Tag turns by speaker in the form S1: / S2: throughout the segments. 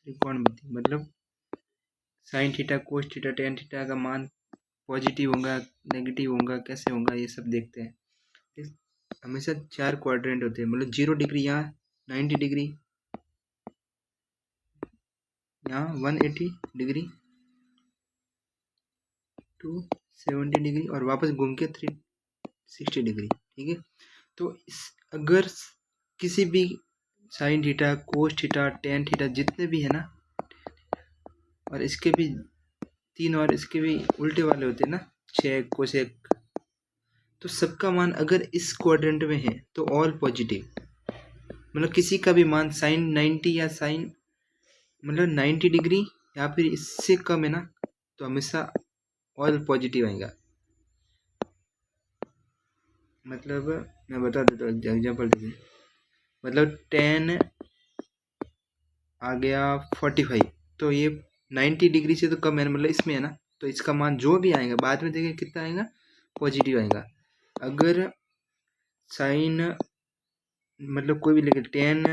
S1: त्रिकोणमिति मतलब sine theta, cos theta, tan theta का मान पॉजिटिव होगा, नेगेटिव होगा, कैसे होगा, ये सब देखते हैं। हमेशा 4 क्वाड्रेंट होते हैं, मतलब 0 डिग्री यहाँ, 90 डिग्री यहाँ, 180 डिग्री, 270 डिग्री और वापस घूम के 360 डिग्री। ठीक है, तो अगर किसी भी sine theta, cos theta, tan theta जितने भी है ना, और इसके भी 3 और इसके भी उल्टे वाले होते हैं ना, सेक, कोसेक, तो सबका मान अगर इस क्वाड्रेंट में है तो ऑल पॉजिटिव, मतलब किसी का भी मान साइन 90 या साइन मतलब 90 डिग्री या फिर इससे कम है ना, तो हमेशा ऑल पॉजिटिव आएगा। मतलब मैं बता देता हूँ एग्जाम्पल देखिए, मतलब 10 आ गया 45, तो ये 90 डिग्री से तो कम है, मतलब इसमें है ना, तो इसका मान जो भी आएगा बाद में देखें कितना आएगा, पॉजिटिव आएगा। अगर साइन मतलब कोई भी लेके 10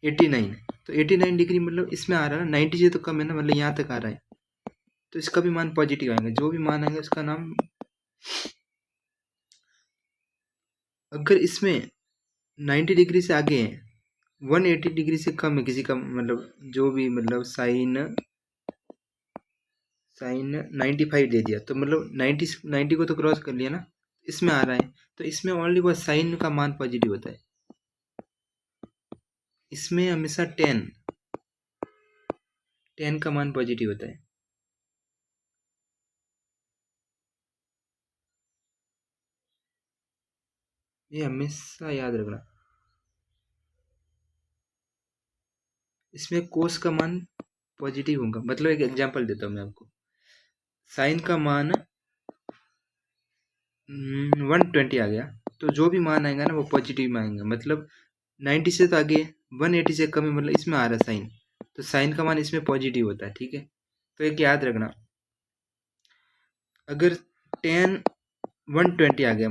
S1: 89, तो 89 डिग्री मतलब इसमें आ रहा है ना, 90 से तो कम है ना, मतलब यहाँ तक आ रहा है, तो इसका भी मान पॉजिटिव आएगा, जो भी मान आएगा उसका नाम। अगर इसमें 90 डिग्री से आगे है, 180 डिग्री से कम है किसी का, मतलब जो भी, मतलब साइन 95 दे दिया, तो मतलब 90 को तो क्रॉस कर लिया ना, इसमें आ रहा है, तो इसमें ओनली वो साइन का मान पॉजिटिव होता है। इसमें हमेशा 10 का मान पॉजिटिव होता है। ये हमेशा याद रखना। इसमें कोस का मान पॉजिटिव होगा, मतलब एक एग्जांपल देता हूँ मैं आपको, साइन का मान 120 आ गया, तो जो भी मान आएगा ना वो पॉजिटिव में आएगा, मतलब 90 से तो आगे, 180 से कम है, मतलब इसमें आ रहा है साइन, तो साइन का मान इसमें पॉजिटिव होता है। ठीक है, तो एक याद रखना, अगर 10 120 आ गया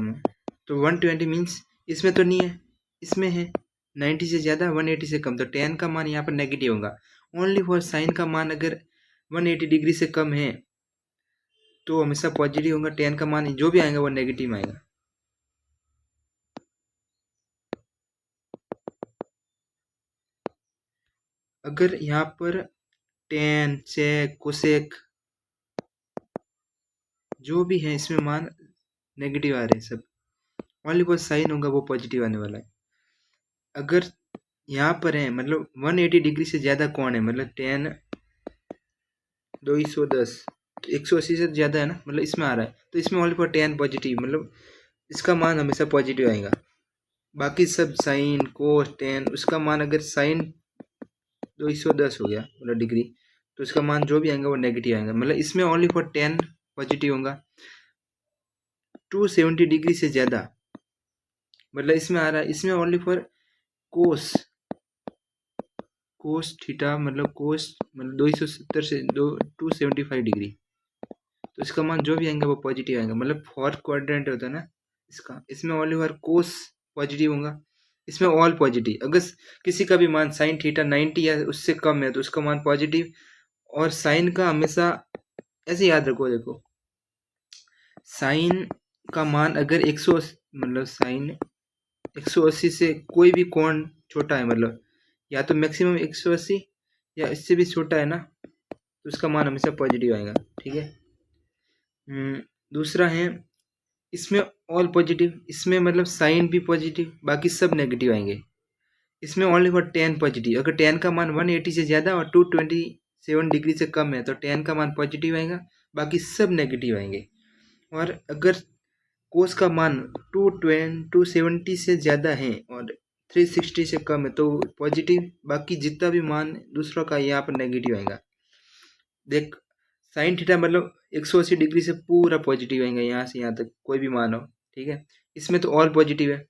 S1: तो 120 मीन्स इसमें तो नहीं है, इसमें है 90 से ज़्यादा, 180 से कम, तो 10 का मान यहाँ पर नेगेटिव होगा। ओनली फॉर साइन का मान अगर 180 डिग्री से कम है तो हमेशा पॉजिटिव होगा, 10 का मान जो भी आएगा वो नेगेटिव आएगा। अगर यहाँ पर टेन, सेक, कोसेक जो भी है इसमें मान नेगेटिव आ रहे हैं सब, ओनली फॉर साइन होगा वो पॉजिटिव आने वाला है। अगर यहाँ पर है मतलब 180 डिग्री से ज़्यादा कौन है, मतलब 10 210, तो 180 से ज़्यादा है ना, मतलब इसमें आ रहा है, तो इसमें ओनली फॉर 10 पॉजिटिव, मतलब इसका मान हमेशा पॉजिटिव आएगा। बाकी सब साइन, कोस, टेन, उसका मान अगर साइन 210 हो गया मतलब डिग्री, तो इसका मान जो भी आएगा वो नेगेटिव आएगा, मतलब इसमें ओनली फॉर 10 पॉजिटिव होगा। 270 डिग्री से ज़्यादा मतलब इसमें आ रहा है, इसमें ओनली फॉर कोस थीटा, मतलब कोस मतलब 270 से 275 डिग्री, तो इसका मान जो भी आएगा वो पॉजिटिव आएगा, मतलब फोर्थ क्वाड्रेंट होता है ना इसका, इसमें ओनली फॉर कोस पॉजिटिव होगा, इसमें ऑल पॉजिटिव। अगर किसी का भी मान साइन थीटा 90 या उससे कम है तो उसका मान पॉजिटिव, और साइन का हमेशा ऐसे याद रखो, देखो साइन का मान अगर 180 मतलब साइन 180 से कोई भी कोण छोटा है, मतलब या तो मैक्सिमम 180 या इससे भी छोटा है ना, तो उसका मान हमेशा पॉजिटिव आएगा। ठीक है, दूसरा है इसमें ऑल पॉजिटिव, इसमें मतलब साइन भी पॉजिटिव, बाकी सब नेगेटिव आएंगे। इसमें ओनली फॉर 10 पॉजिटिव, अगर 10 का मान 180 से ज़्यादा और 227 डिग्री से कम है तो 10 का मान पॉजिटिव आएगा, बाकी सब नेगेटिव आएंगे। और अगर कोस का मान 270 से ज़्यादा है और 360 से कम है तो पॉजिटिव, बाकी जितना भी मान दूसरों का यहाँ पर नेगेटिव आएगा। देख साइन थीटा मतलब 180 डिग्री से पूरा पॉजिटिव आएगा, यहाँ से यहाँ तक कोई भी मान हो। ठीक है, इसमें तो ऑल पॉजिटिव है।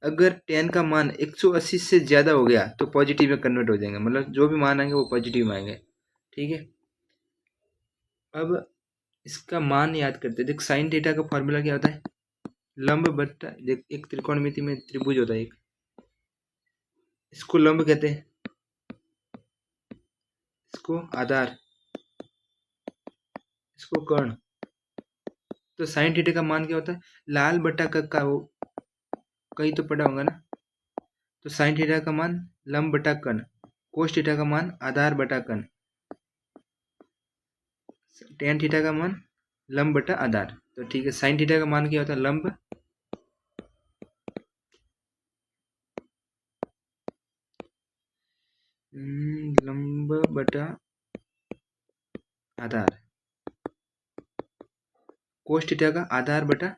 S1: अगर 10 का मान 180 से ज़्यादा हो गया तो पॉजिटिव में कन्वर्ट हो जाएगा, मतलब जो भी मान आएंगे वो पॉजिटिव में आएंगे। ठीक है, अब इसका मान याद करते हैं। देख साइन थीटा का फॉर्मूला क्या होता है, लंब बट्टा, देख एक त्रिकोणमिति में त्रिभुज होता है एक, इसको लंब कहते हैं, इसको आधार, इसको कर्ण। तो साइन थीटा का मान क्या होता है? लाल बटा का वो कहीं तो पढ़ा होगा ना। तो साइन थीटा का मान लंब बटा कर्ण, कोस थीटा का मान आधार बटा कर्ण, टेन थीटा का मान लंब बटा आधार। तो ठीक है, साइन थीटा का मान क्या होता है? लंब लंब बटा आधार, कोस थीटा का आधार बटा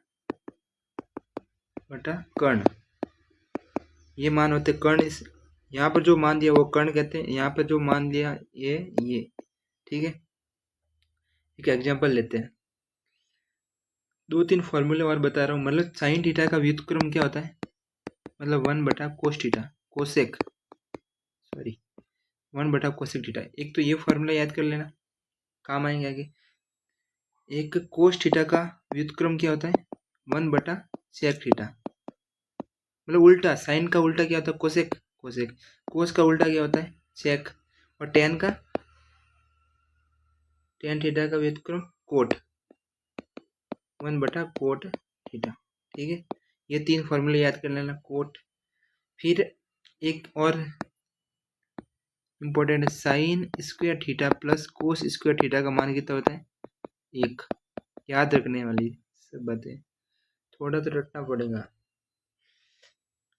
S1: कर्ण। ये मान होते कर्ण। इस यहाँ पर जो मान दिया वो कर्ण कहते हैं, यहाँ पर जो मान दिया ये। ठीक है, एक एग्जांपल लेते हैं। 2-3 फॉर्मूले और बता रहा हूँ। मतलब साइन थीटा का व्युत्क्रम क्या होता है? मतलब 1 बटा कोस थीटा, कोसेक, सॉरी 1 बटा कोसेक थीटा। एक तो ये फॉर्मूला याद कर लेना, काम आएंगे आगे। एक कोस थीटा का व्युत्क्रम क्या होता है? 1 बटा सेक थीटा। मतलब उल्टा, साइन का उल्टा क्या होता है? कोसेक। कोसेक। कोस का उल्टा क्या होता है? सेक। और टेन थीटा का व्युत्क्रम कोट, 1 बटा कोट थीटा। ठीक है, ये 3 फॉर्मूले याद कर लेना, कोट। फिर एक और इम्पोर्टेंट है, sine square theta plus cos square theta का मान कितना होता है? 1। याद रखने वाली सब बातें, थोड़ा तो रटना पड़ेगा।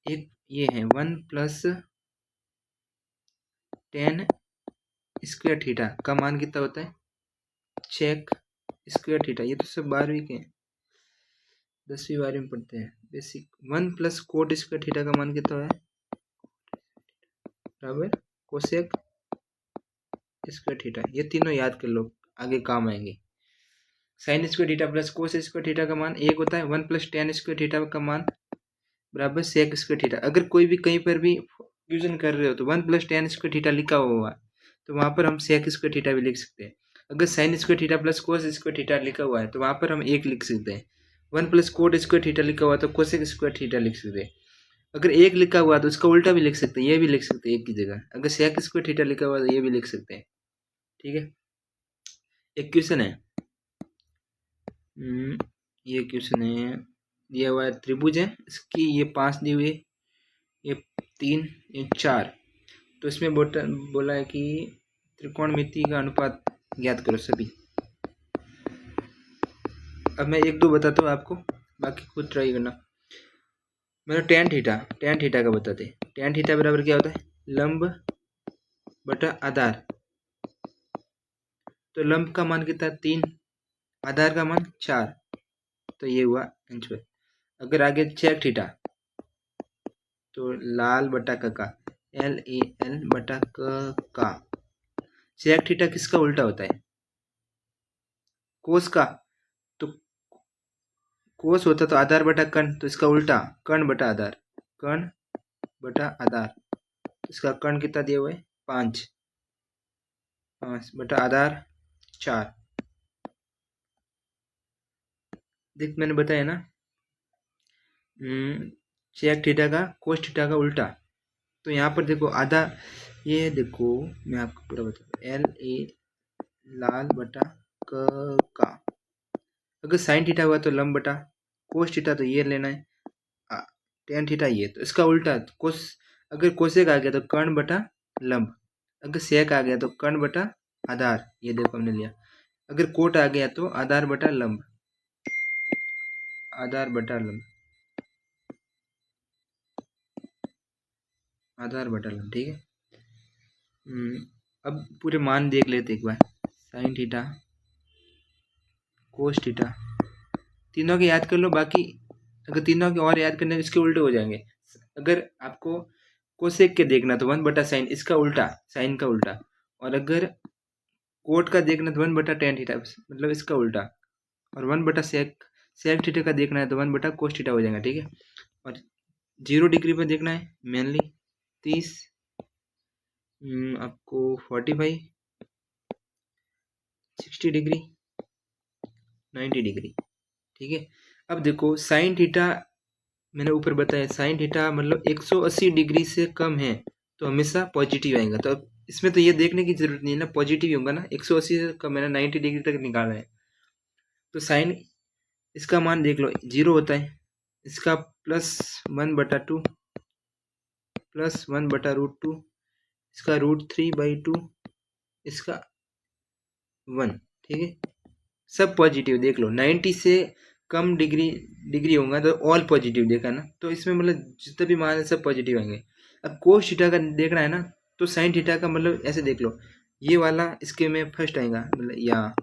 S1: एक ये है 1 प्लस टेन स्क्वायर थीटा का मान कितना होता है? Check square theta. ये तो सब 12वीं के 10वीं 12वीं में पढ़ते हैं basic. 1 plus coat square theta का मान कितना है? बराबर कोसेक स्क्वायर थीटा। ये तीनों याद कर लो, आगे काम आएंगे। Sine square theta plus cos square theta का मान 1 होता है। 1 प्लस टेन स्क्वायर थीटा का मान बराबर सेक स्क्वायर थीटा। अगर कोई भी कहीं पर भी फ्यूजन कर रहे हो तो 1 प्लस टेन स्क्वायर थीटा लिखा हुआ है तो वहाँ पर हम सेक स्क्वायर थीटा भी लिख सकते हैं। अगर sine square theta plus cos square theta लिखा हुआ है तो वहाँ पर हम 1 लिख सकते हैं। 1 प्लस कोट स्क्वायर थीटा लिखा हुआ है तो कोसेक स्क्वायर थीटा लिख सकते हैं। अगर 1 लिखा हुआ है तो उसका उल्टा भी लिख सकते हैं, ये भी लिख सकते हैं 1 की जगह। अगर सेक स्क्वायर थीटा लिखा हुआ है तो ये भी लिख सकते हैं। ठीक है, एक क्वेश्चन है, ये क्वेश्चन है, दिया हुआ है त्रिभुज है, इसकी ये 5 दी हुई है, ये 3, ये 4। तो इसमें बोला है कि त्रिकोणमिति का अनुपात ज्ञात करो सभी। अब मैं 1-2 बताता हूँ आपको, बाकी खुद ट्राई करना। मतलब टेन थीटा का बताते हैं। टेन थीटा बराबर क्या होता है? लंब बटा आधार। तो लंब का मान कितना है? 3, आधार का मान 4। तो ये हुआ आंसर। अगर आगे चेक थीटा तो लाल बटा का, LAL बटा का। चेक थीटा किसका उल्टा होता है? कोस का। तो कोस होता तो आधार बटा कर्ण, तो इसका उल्टा कर्ण बटा आधार, कर्ण बटा आधार। तो इसका कर्ण कितना दिया हुआ है? 5 बटा आधार 4। देख मैंने बताया ना, चेक थीटा का कोस थीटा का उल्टा। तो यहाँ पर देखो आधा, ये देखो मैं आपको पूरा बताता हूँ, LA लाल बटा का। अगर साइन थीटा हुआ तो लंब बटा, कोस थीटा तो ये लेना है, टेन थीटा ये। तो इसका उल्टा कोस, अगर कोसेक आ गया तो कर्ण बटा लंब, अगर सेक आ गया तो कर्ण बटा आधार। ये देखो हमने लिया। अगर कोट आ गया तो आधार बटा लंब, आधार बटा लंब, आधार बटा लंब। ठीक है, अब पूरे मान देख लेते एक बार। साइन थीटा, कोस थीटा, तीनों के याद कर लो। बाकी अगर तीनों के और याद करने इसके उल्टे हो जाएंगे। अगर आपको कोसेक के देखना तो 1 बटा साइन, इसका उल्टा साइन का उल्टा। और अगर कोट का देखना तो 1 बटा टेन थीटा, मतलब इसका उल्टा। और 1 बटा सेक थीटा का देखना है तो 1 बटा कोस थीटा हो जाएगा। ठीक है, और 0 डिग्री पर देखना है मेनली 30, आपको 45, 60 डिग्री, 90 डिग्री। ठीक है, अब देखो साइन थीटा मैंने ऊपर बताया, साइन थीटा मतलब 180 डिग्री से कम है तो हमेशा पॉजिटिव आएगा। तो इसमें तो ये देखने की जरूरत नहीं है ना, पॉजिटिव ही होगा ना, 180 से कम है ना, 90 डिग्री तक निकालना है। तो साइन इसका मान देख लो 0 होता है, इसका +1/2 +1/√2, इसका √3/2, इसका 1, ठीक है। सब पॉजिटिव देख लो, 90 से कम डिग्री होगा तो ऑल पॉजिटिव देखा ना, तो इसमें मतलब जितने भी मान है सब पॉजिटिव आएंगे। अब कोस थीटा का देखना है ना, तो साइन थीटा का मतलब ऐसे देख लो, ये वाला इसके में फर्स्ट आएगा, मतलब यहाँ,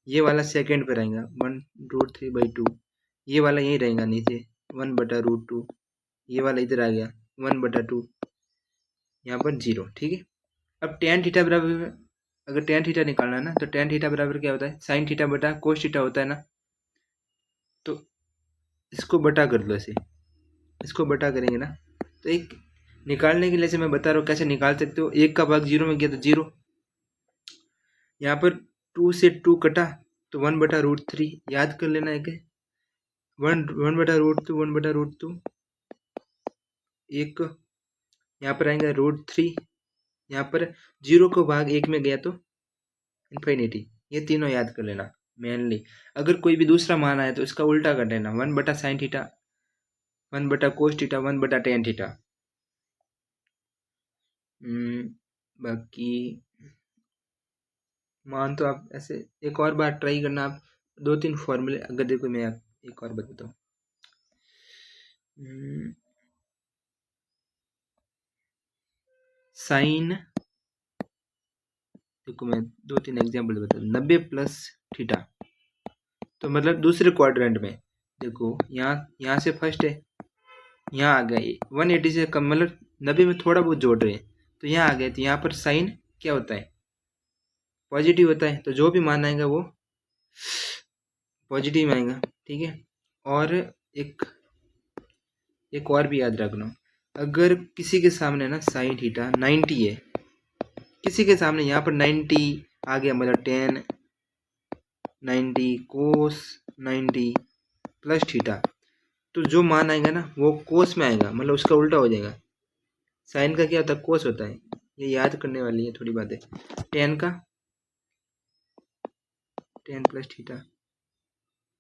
S1: ये वाला सेकंड पर आएगा 1√3/2, ये वाला यहीं रहेगा नीचे 1/√2, ये वाला इधर आ गया 1/2, यहाँ पर 0, ठीक है। अब टेन थीटा बराबर, अगर टेन थीटा निकालना है ना, तो टेन थीटा बराबर क्या होता है, साइन थीटा बटा कोस थीटा होता है ना। तो इसको बटा कर दो ऐसे, इसको बटा करेंगे ना, तो एक निकालने के लिए से मैं बता रहा हूँ कैसे निकाल सकते हो। 1 का भाग 0 में गया तो 0, यहाँ पर 2 से 2 कटा तो 1/√3 याद कर लेना है कि 1/√2 1/√2, एक यहाँ पर आएगा √3, यहाँ पर 0 को भाग 1 में गया तो इन्फिनिटी, ये तीनों याद कर लेना मेनली। अगर कोई भी दूसरा मान आया तो इसका उल्टा कर देना, 1/sin theta, 1/cos theta, 1/tan theta. बाकी मान तो आप ऐसे एक और बार ट्राई करना, आप 2-3 फॉर्मूले, अगर देखो मैं एक और बताता हूँ। साइन, देखो मैं 2-3 एग्जाम्पल बताता हूँ। 90 प्लस थीटा, तो मतलब दूसरे क्वाड्रेंट में देखो, यहाँ से फर्स्ट है, यहाँ आ गया 180 से कम, मतलब 90 में थोड़ा बहुत जोड़ रहे हैं, तो यहाँ आ गए, तो यहाँ पर साइन क्या होता है, पॉजिटिव होता है, तो जो भी मान आएगा वो पॉजिटिव आएगा, ठीक है। और एक और भी याद रखना, अगर किसी के सामने ना साइन थीटा 90 है, किसी के सामने यहाँ पर 90 आ गया, मतलब 10 90 कोस 90 प्लस थीटा, तो जो मान आएगा ना वो कोस में आएगा, मतलब उसका उल्टा हो जाएगा। साइन का क्या होता है, कोस होता है, ये याद करने वाली है थोड़ी बातें। टेन का 10 प्लस थीटा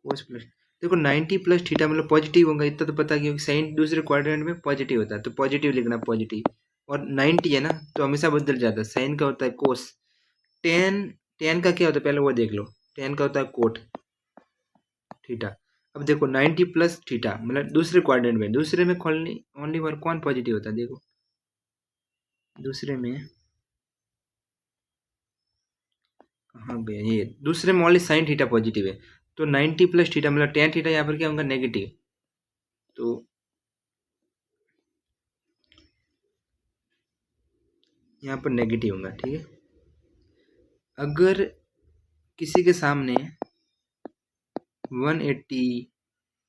S1: कोस प्लस, देखो 90 प्लस थीटा मतलब पॉजिटिव होगा, इतना तो पता, क्योंकि साइन दूसरे क्वाड्रेंट में पॉजिटिव होता है, तो पॉजिटिव लिखना पॉजिटिव। और 90 है ना तो हमेशा बदल जाता है, साइन का होता है कोस, टेन टेन का क्या होता है पहले वो देख लो, टेन का होता है कोट थीटा। अब देखो 90 प्लस थीटा मतलब दूसरे क्वाड्रेंट में, दूसरे में ओनली वन कौन पॉजिटिव होता है, देखो दूसरे में कहाँ गया, ये दूसरे में ओनली साइन थीटा पॉजिटिव है, तो 90 प्लस थीटा मतलब टेन थीटा यहाँ पर क्या होगा, नेगेटिव, तो यहाँ पर नेगेटिव होगा, ठीक है। अगर किसी के सामने 180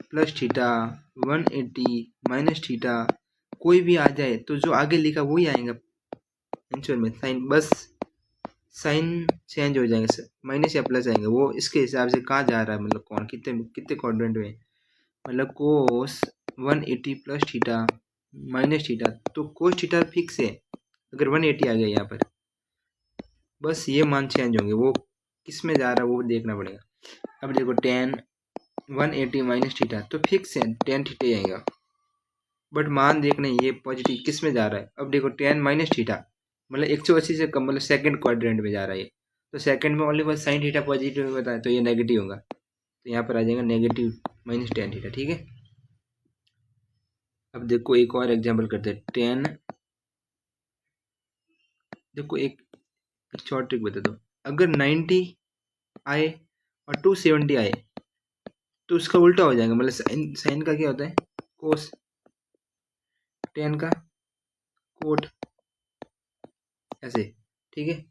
S1: प्लस थीटा 180 माइनस थीटा कोई भी आ जाए, तो जो आगे लिखा वही आएगा आंसर में, साइन बस साइन चेंज हो जाएगा, माइनस या प्लस आएंगे, वो इसके हिसाब से कहाँ जा रहा है, मतलब कौन कितने कितने क्वाड्रेंट में, मतलब कोस 180 प्लस थीटा माइनस थीटा, तो कोस थीटा फिक्स है, अगर 180 आ गया यहाँ पर, बस ये मान चेंज होंगे, वो किस में जा रहा है वो देखना पड़ेगा। अब देखो टेन 180 माइनस थीटा तो फिक्स है, टेन थीटा ही आएगा, बट मान देखना ये पॉजिटिव किस में जा रहा है। अब देखो टेन माइनस थीटा मतलब 180 से कम, मतलब सेकंड क्वाड्रेंट में जा रहा है ये, तो सेकंड में ओनली बस साइन थीटा पॉजिटिव में बताया, तो ये नेगेटिव होगा, तो यहाँ पर आ जाएगा नेगेटिव माइनस टेन थीटा, ठीक है। अब देखो एक और एग्जाम्पल करते हैं, टेन, देखो एक शॉर्ट ट्रिक बता दो, अगर 90 आए और 270 आए तो उसका उल्टा हो जाएगा, मतलब साइन का क्या होता है कोस, टेन का कोट, ऐसे, ठीक है।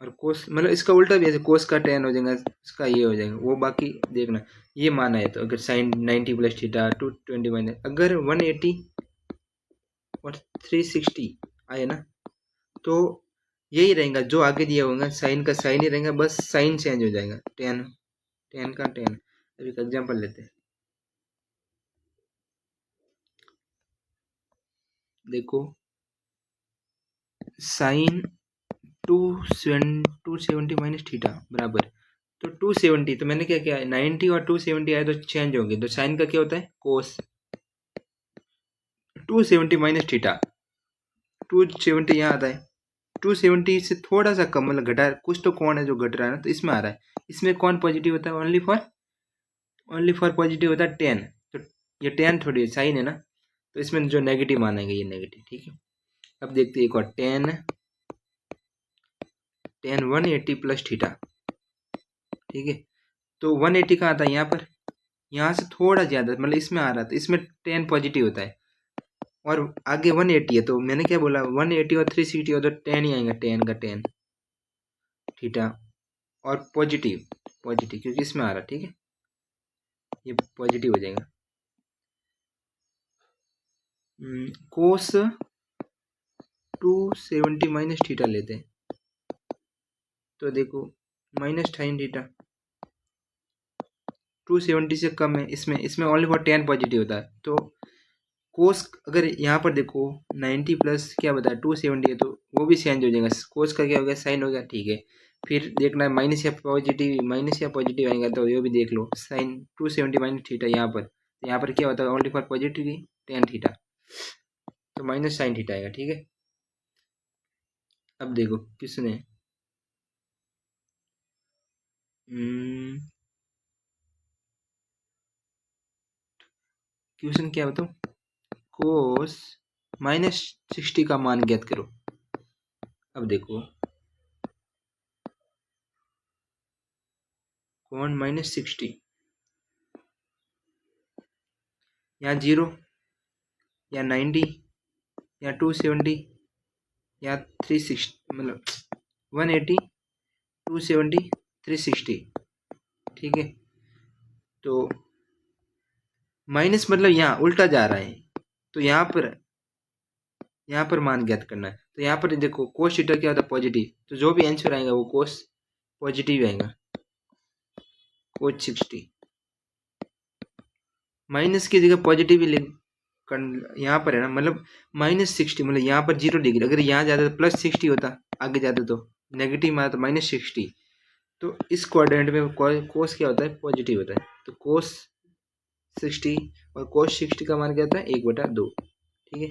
S1: और कोस मतलब इसका उल्टा भी ऐसे, कोस का टेन हो जाएगा, इसका ये हो जाएगा, वो बाकी देखना। ये माना है तो अगर साइन 90 प्लस थीटा 220 माइनस, अगर 180 और 360 आए ना, तो यही रहेगा जो आगे दिया होगा, साइन का साइन ही रहेगा, बस साइन चेंज हो जाएगा, टेन टेन का टेन। अब एक एग्जाम्पल लेते हैं, देखो साइन 270 माइनस थीटा बराबर, तो 270, तो मैंने क्या किया 90 और 270 आए तो चेंज होंगे, तो साइन का क्या होता है कोस 270 माइनस थीटा, 270 यहाँ आता है, 270 से थोड़ा सा कम मतलब घटा, कुछ तो कौन है जो घट रहा है ना, तो इसमें आ रहा है, इसमें कौन पॉजिटिव होता है ओनली फॉर पॉजिटिव होता है 10, तो ये 10 थोड़ी साइन है ना, तो इसमें जो नेगेटिव मानेंगे ये नेगेटिव, ठीक है। अब देखते हैं एक और 10 180 प्लस थीटा, ठीक है, तो 180 का आता है यहाँ पर, यहाँ से थोड़ा ज़्यादा मतलब इसमें आ रहा था, इसमें 10 पॉजिटिव होता है और आगे 180 है, तो मैंने क्या बोला 180 और 360 हो तो 10 ही आएगा, 10 का 10 थीटा और पॉजिटिव क्योंकि इसमें आ रहा, ठीक है, ये पॉजिटिव हो जाएगा। कोस 270 माइनस थीटा लेते हैं, तो देखो माइनस साइन थीटा 270 से कम है, इसमें ओनली फॉर 10 पॉजिटिव होता है, तो कोस अगर यहाँ पर देखो 90 प्लस क्या बताया 270 है, तो वो भी चेंज हो जाएगा, कोस का क्या हो गया साइन हो गया, ठीक है। फिर देखना है माइनस या पॉजिटिव आएगा, तो ये भी देख लो साइन 270 माइनस थीटा यहाँ पर, तो यहाँ पर क्या होता है ओनली फॉर पॉजिटिव 10 थीटा, तो माइनस साइन थीटा आएगा, ठीक है। अब देखो किसने क्वेश्चन क्या बताओ, कोस -60 का मान ज्ञात करो। अब देखो कौन -60, या 0 या 90 या 270 या 360 मतलब 180 270 360, ठीक है। तो माइनस मतलब यहाँ उल्टा जा रहा है, तो यहाँ पर मान ज्ञात करना है, तो यहाँ पर देखो कोस थीटा क्या होता है पॉजिटिव, तो जो भी आंसर आएगा वो कोस पॉजिटिव आएगा, कोस 60 माइनस की जगह पॉजिटिव ही यहाँ पर है ना, मतलब -60 मतलब यहाँ पर 0 डिग्री, अगर यहाँ जाता तो +60 होता, आगे जाता तो नेगेटिव में आता तो -60, तो इस क्वाड्रेंट में कोस क्या होता है पॉजिटिव होता है, तो कोस 60 और कोस 60 का मान क्या होता है 1/2, ठीक है।